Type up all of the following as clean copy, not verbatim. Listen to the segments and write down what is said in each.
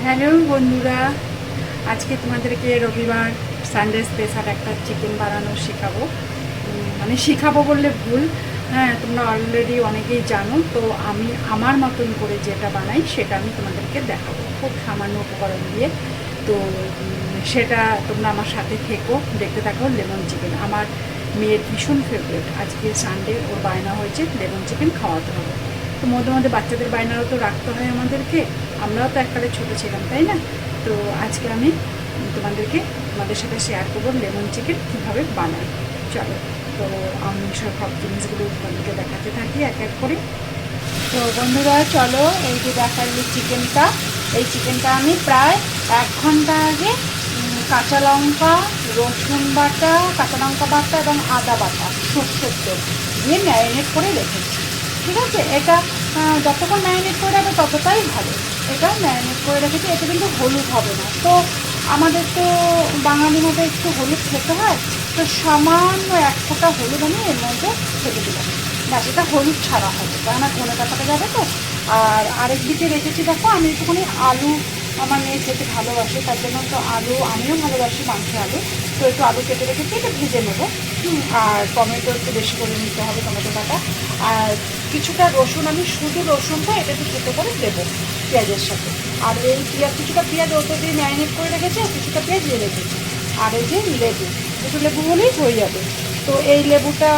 Hello বন্ধুরা, আজকে তোমাদেরকে রবিবার সানডে স্পেশাল একটা চিকেন বানানো শেখাবো। মানে শেখাবো বললে ভুল, হ্যাঁ তোমরা অলরেডি অনেকেই জানো। তো আমি আমার মতন করে যেটা বানাই সেটা আমি তোমাদেরকে দেখাবো খুব সামান্য উপকরণ দিয়ে। তো সেটা তোমরা আমার সাথে থেকো, দেখতে থাকো। লেমন চিকেন আমার মেয়ের ভীষণ ফেভারিট। আজকে সানডে ওর বায়না হয়েছে লেমন চিকেন খাওয়াতে হবে। তো মধ্যে মধ্যে বাচ্চাদের বায়নারও তো রাখতে হয় আমাদেরকে, আমরাও তো এককালে ছোটো ছিলাম, তাই না? তো আজকে আমি তোমাদের সাথে শেয়ার করবো লেমন চিকেন কীভাবে বানাই। চলো, তো আমি সব জিনিসগুলো তোমাদেরকে দেখাতে থাকি এক এক করে। তো বন্ধুরা চলো, এই যে দেখালি চিকেনটা, এই চিকেনটা আমি প্রায় 1 ঘন্টা আগে কাঁচা লঙ্কা, রসুন বাটা, কাঁচা লঙ্কা বাটা এবং আদা বাটা সর্ষের তেল দিয়ে ম্যারিনেট করে রেখেছি। ঠিক আছে, এটা যতক্ষণ ম্যারিনেট করে রাখবে ততটাই ভালো। এটা ম্যারিনেট করে রেখেছি। এতে কিন্তু হলুদ হবে না। তো আমাদের তো বাঙালি মতো একটু হলুদ খেতে হয়, তো সামান্য 1 ফোঁটা হলুদ আমি এর মধ্যে ফেলে দিলাম। ব্যাস, এটা হলুদ ছাড়া হবে, কেননা ধনে পাতাটা যাবে তো। আর আরেক দিকে রেখেছি, দেখো আমি একটুখানি আলু, আমার মেয়ে খেতে ভালোবাসে, তার জন্য তো আলু, আমিও ভালোবাসি মাংস আলু, তো একটু আলু কেটে রেখেছি, এটা ভেজে নেবো। আর টমেটো একটু বেশি করে নিতে হবে, টমেটো কাটা। আর কিছুটা রসুন, আমি শুধু রসুনটা এটা একটু ছোটো করে দেবো পেঁয়াজের সাথে। আর এই কিছুটা পেঁয়াজ ওটা দিয়ে ম্যারিনেট করে রেখেছি, আর কিছুটা পেঁয়াজ দিয়ে রেখেছি। আর এই যে লেবু, একটু লেবু হলেই হয়ে যাবে। তো এই লেবুটা,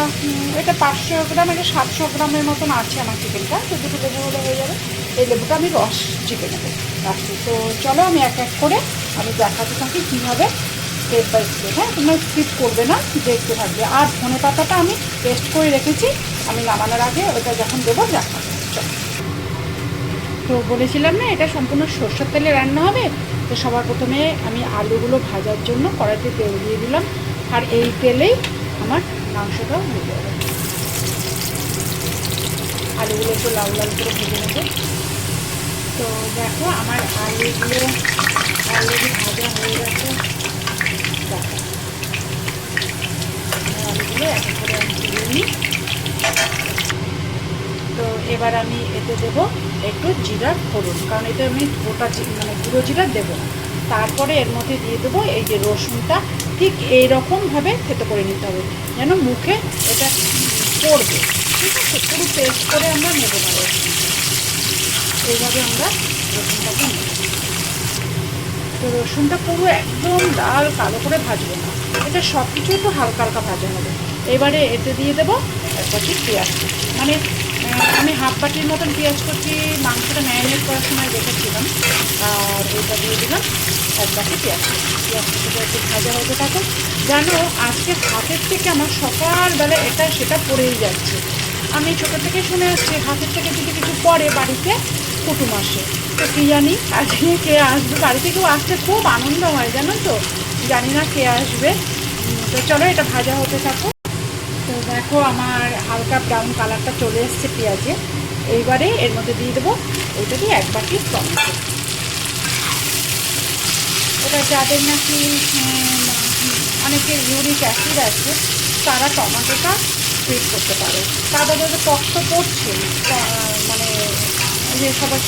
এটা 500 গ্রাম, এটা 700 গ্রামের মতন আছে আমার চিকেনটা, তো দুটো লেবু হলে হয়ে যাবে। এই লেবুটা আমি রস চিপে নেবো রাখছি। তো চলো আমি এক এক করে আমি দেখাতে থাকি কীভাবে, স্টেপ বাই স্টেপ। হ্যাঁ, তোমরা স্কিপ করবে না, দেখতে থাকবে। আর ধনে পাতাটা আমি পেস্ট করে রেখেছি, আমি নামানোর আগে ওটা যখন দেবো দেখাবো। চলো, তো বলেছিলাম না এটা সম্পূর্ণ সরষের তেলে রান্না হবে। তো সবার প্রথমে আমি আলুগুলো ভাজার জন্য কড়াইতে তেল দিয়ে দিলাম, আর এই তেলেই আমার মাংসটাও হয়ে যাবে। আলুগুলো একটু লাল লাল করে ভেজে নেবো। তো দেখো আমার আলুগুলো অলরেডি ভাজা হয়ে গেছে। দেখো আলুগুলো এক এক করে আমি তুলে নিই। তো এবার আমি এতে দেবো একটু জিরার ফোড়ন, কারণ এতে আমি গোটা মানে গুঁড়ো জিরা দেবো না। তারপরে এর মধ্যে দিয়ে দেবো এই যে রসুনটা, ঠিক এইরকমভাবে থেতো করে নিতে হবে যেন মুখে এটা পড়বে। ঠিক আছে, পুরো পেস্ট করে আমরা নেবো না রসুনটা, এইভাবে আমরা রসুনটাকে নেব। তো রসুনটা পুরো একদম লাল কালো করে ভাজবো না, এটা সব কিছু একটু হালকা হালকা ভাজা হবে। এবারে এতে দিয়ে দেবো এক বাটি পেঁয়াজ কুচি, মানে আমি হাফ বাটির মতন পেঁয়াজ কুচি মাংসটা ম্যারিনেট করার সময় রেখেছিলাম। আর এটা দিয়ে দিলাম এক বাটি পেঁয়াজ কুচি। পেঁয়াজ কুচিটা একটু ভাজা হতে থাকুক। জানো, আজকে হাতের থেকে আমার সকালবেলা এটা সেটা পড়েই যাচ্ছে। আমি ছোটো থেকে শুনে আসছি হাতের থেকে যদি কিছু পড়ে বাড়িতে কুটুম আসে। তো কী জানি আজকে কে আসবে, বাড়িতে কেউ আসতে খুব আনন্দ হয় জানো তো, জানি না কে আসবে। তো চলো এটা ভাজা হতে থাকো। তো দেখো আমার হালকা ব্রাউন কালারটা চলে এসছে পেঁয়াজে। এইবারে এর মধ্যে দিয়ে দেবো ওইটা দিয়ে 1 বাটি টমেটো। এটা যাদের নাকি অনেকের ইউরিক অ্যাসিড আছে তারা টমেটোটা স্কিপ করতে পারে। তাদের যাদের টক তো পড়ছে, মানে যে সবার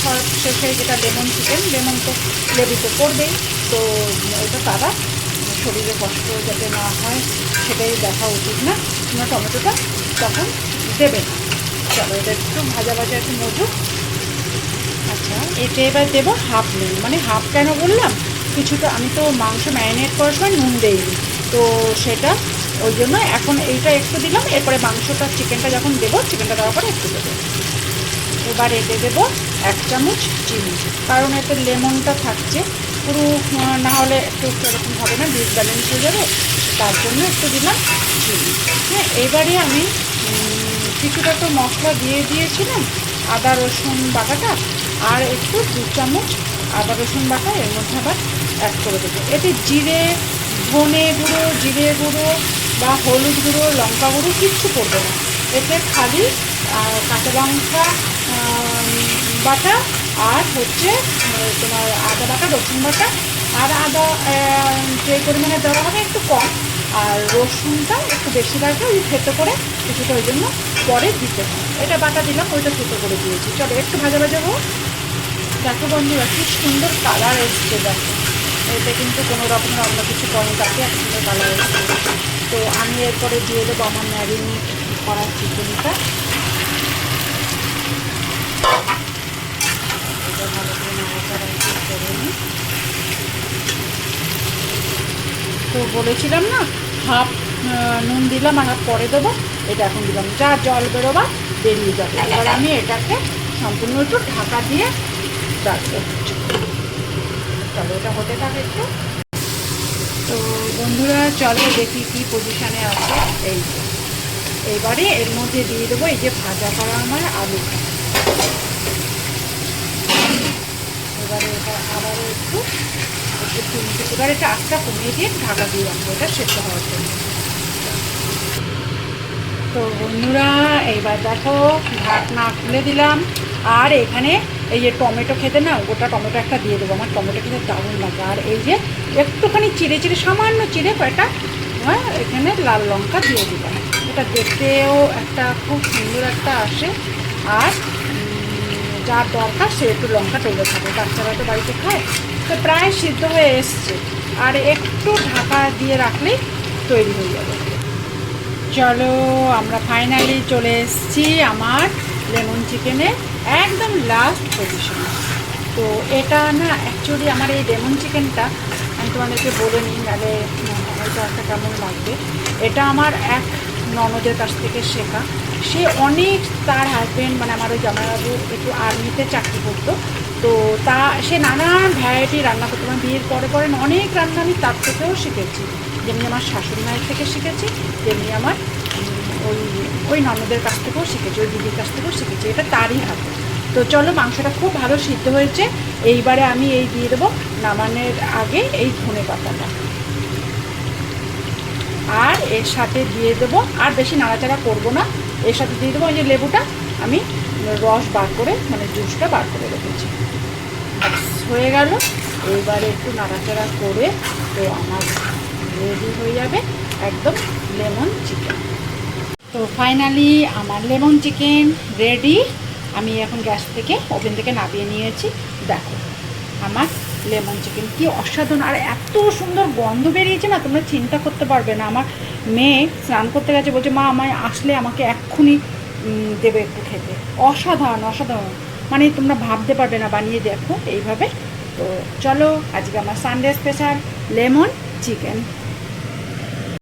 শেষে যেটা লেমন চিকেন, লেমন তো লেবুতে পড়বেই। তো এটা তারা শরীরে কষ্ট যাতে না হয় সেটাই দেখা উচিত না, তোমরা টমেটোটা তখন দেবে না। চলো এটা একটু ভাজা ভাজা একটু মজুক। আচ্ছা, এটা এবার দেবো হাফ নুন, মানে হাফ কেন বললাম, কিছুটা আমি তো মাংস ম্যারিনেট করার সময় নুন দেইনি, তো সেটা ওই জন্য এখন এইটা একটু দিলাম। এরপরে মাংসটা চিকেনটা যখন দেবো, চিকেনটা দেওয়ার পরে একটু দেবো। এবার এতে দেবো 1 চামচ চিনি, কারণ এতে লেমনটা থাকছে। পুরো না হলে একটু এরকম হবে না, ডিসব্যালেন্স হয়ে যাবে, তার জন্য একটু দিলাম চিনি। হ্যাঁ, এবারে আমি কিছুটা তো মশলা দিয়ে দিয়েছিলাম, আদা রসুন বাটাটা, আর একটু 2 চামচ আদা রসুন বাটা এর মধ্যে আবার অ্যাড করে দেবো। এতে জিরে, ধনে গুঁড়ো, জিরে গুঁড়ো বা হলুদ গুঁড়ো, লঙ্কা গুঁড়ো কিচ্ছু পড়বে না। এতে খালি কাঁচা লঙ্কা বাটা আর হচ্ছে তোমার আদা বাটা, রসুন বাটা। আর আদা যে পরিমাণে দেওয়া হবে একটু কম, আর রসুনটা একটু বেশি লাগবে, ওই থেতো করে কিছুটা, ওই জন্য পরে দিতে হয়। এটা বাটা দিলাম, ওইটা থেতো করে দিয়েছি। চলো একটু ভাজা ভাজা হোক। দেখো বন্ধুরা কি সুন্দর কালার এসছে, দেখো এতে কিন্তু কোনো রকমের অন্য কিছু কমে তাকে এক সুন্দর কালার এসছে। তো আমি এরপরে দিয়ে দেবো আমার ম্যারিনেট করা চিকেনটা। এটা ভালো করে নাড়াচাড়া করে নিই। তো বলেছিলাম না হাফ নুন দিলাম আর হাফ পরে দেবো, এটা এখন দিলাম, যা জল বেরোবা বেরিয়ে যাবে। এবার আমি এটাকে সম্পূর্ণ একটু ঢাকা দিয়ে রাখবো। চলো এটা হতে থাকে একটু। তো বন্ধুরা চলো দেখি কি পজিশানে আছে। এইবারে এর মধ্যে দিয়ে দেবো এই যে ভাজা করা আমার আলুটা। এবারে এটা আবারও একটু এবার এটা আস্তা কমিয়ে দিয়ে ঢাকা দিয়ে রাখবো এটা সেদ্ধ হওয়ার জন্য। তো বন্ধুরা এইবার দেখো ঢাকনা খুলে দিলাম। আর এখানে এই যে টমেটো খেতে না, গোটা টমেটো একটা দিয়ে দেবো, আমার টমেটো খেতে দারুণ লাগে। আর এই যে একটুখানি চিড়ে চিড়ে সামান্য চিড়ে কয়েকটা এখানে লাল লঙ্কা দিয়ে দিলাম, এটা দেখতেও একটা খুব সুন্দর একটা আসে। আর যার দরকার সে একটু লঙ্কা টলে থাকে, বাচ্চারা তো বাড়িতে খায়। তো প্রায় সিদ্ধ হয়ে এসছে, আর একটু ঢাকা দিয়ে রাখলেই তৈরি হয়ে যাবে। চলো আমরা ফাইনালি চলে এসেছি আমার লেমন চিকেনের একদম লাস্ট পজিশনে। তো এটা না অ্যাকচুয়ালি আমার এই লেমন চিকেনটা আমি তোমাদেরকে বলে নিই, নাহলে হয়তো একটা কেমন লাগবে। এটা আমার এক ননদের কাছ থেকে শেখা। সে অনেক, তার হাজব্যান্ড মানে আমার ওই জামাইবাবু একটু আর্মিতে চাকরি করতো, তো সে নানান ভ্যারাইটি রান্না করতো। আমার বিয়ের পরে পরে অনেক রান্না আমি তার থেকেও শিখেছি, যেমনি আমার শাশুড়ি মায়ের থেকে শিখেছি, তেমনি আমার ওই ননদের কাছ থেকেও শিখেছি, ওই দিদির কাছ থেকেও শিখেছি, এটা তারই হাতে। তো চলো মাংসটা খুব ভালো সিদ্ধ হয়েছে। এইবারে আমি এই দিয়ে দেবো নামানোর আগে এই ধনে পাতাটা, আর এর সাথে দিয়ে দেবো, আর বেশি নাড়াচাড়া করবো না, এর সাথে দিয়ে দেবো ওই যে লেবুটা আমি রস বার করে মানে জুসটা বার করে রেখেছি। হয়ে গেল। এবারে একটু নাড়াচাড়া করে তো আমার রেডি হয়ে যাবে একদম লেমন চিকেন। তো ফাইনালি আমার লেমন চিকেন রেডি। আমি এখন গ্যাস থেকে ওভেন থেকে নামিয়ে নিয়েছি। দেখো আমার লেমন চিকেন কি অসাধারণ, আর এত সুন্দর গন্ধ বেরিয়েছে না তোমরা চিন্তা করতে পারবে না। আমার মেয়ে স্নান করতে গেছে, বলছে মা আমায় আসলে আমাকে এক্ষুনি দেবে একটু খেতে। অসাধারণ অসাধারণ, মানে তোমরা ভাবতে পারবে না, বানিয়ে দেখো এইভাবে। তো চলো আজকে আমার সানডে স্পেশাল লেমন চিকেন।